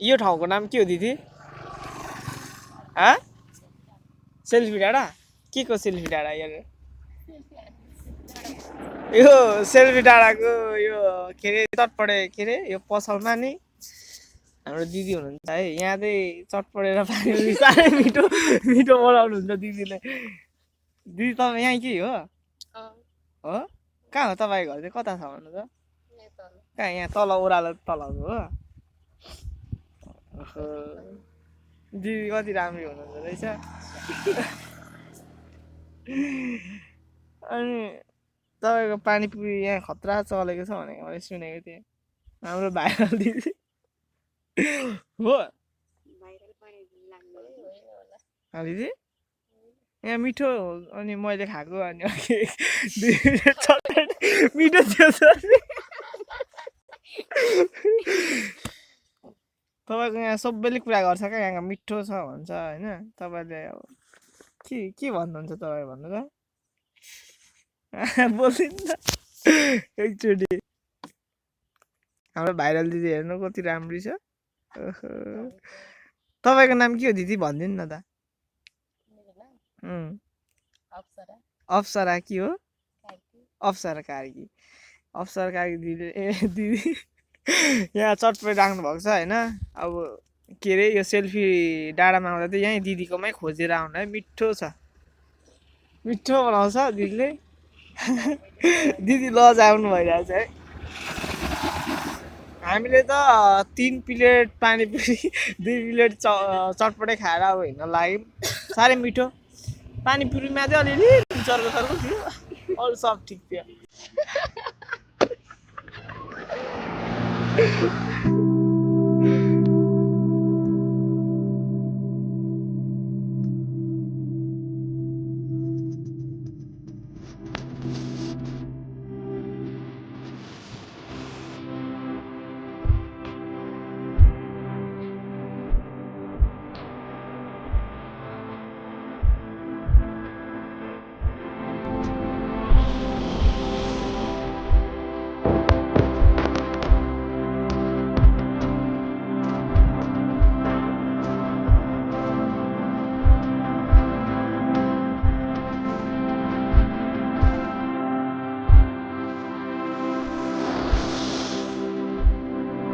यो ठाउँको नाम के हो दिदी? सेल्फी डाँडा? के को सेल्फी डाँडा यहाँ? यो सेल्फी डाँडाको यो के अरे चटपटे के अरे यो पसलमा नि हाम्रो दिदी हुनुहुन्छ है। यहाँ चाहिँ चटपटेर पानी साह्रै मिठो मिठो बनाउनुहुन्छ दिदीले। दिदी तपाईँ यहाँ के हो? हो? कहाँ हो तपाईँको घर चाहिँ? कता छ भन्नु त? कहाँ यहाँ तल ओह्रालो तलको हो? दिदी कति राम्रो हुनुहुन्छ रहेछ। अनि तपाईँको पानीपुरी यहाँ खतरा चलेको छ भनेको मैले सुनेको थिएँ। हाम्रो भाइरल दिदी हो दिदी यहाँ मिठो अनि मैले खाएको अनि मिठो थियो तपाईँको यहाँ सबैले कुरा गर्छ क्या यहाँको मिठो छ भन्छ होइन। तपाईँले अब के भन्नुहुन्छ तपाईँ भन्नु त? बोल्दिनु त एकचोटि। हाम्रो भाइरल दिदी हेर्नु कति राम्री छ। तपाईँको नाम के हो दिदी भनिदिनु न त? अप्सरा के हो? अप्सरा कार्की। अप्सरा कार्की दिदी दिदी यहाँ चटपट राख्नु भएको छ होइन। अब के अरे यो सेल्फी डाँडामा आउँदा चाहिँ यहीँ दिदीकोमै खोजेर आउनु है। मिठो छ, मिठो बनाउँछ दिदीले। दिदी लजाउनु भइरहेछ है। हामीले त 3 प्लेट पानीपुरी 2 प्लेट चटपटे खाएर अब हिँड्न लाग्यौँ। साह्रै मिठो पानीपुरीमा चाहिँ अलिअलि चर्को चर्को थियो, अरू सब ठिक थियो।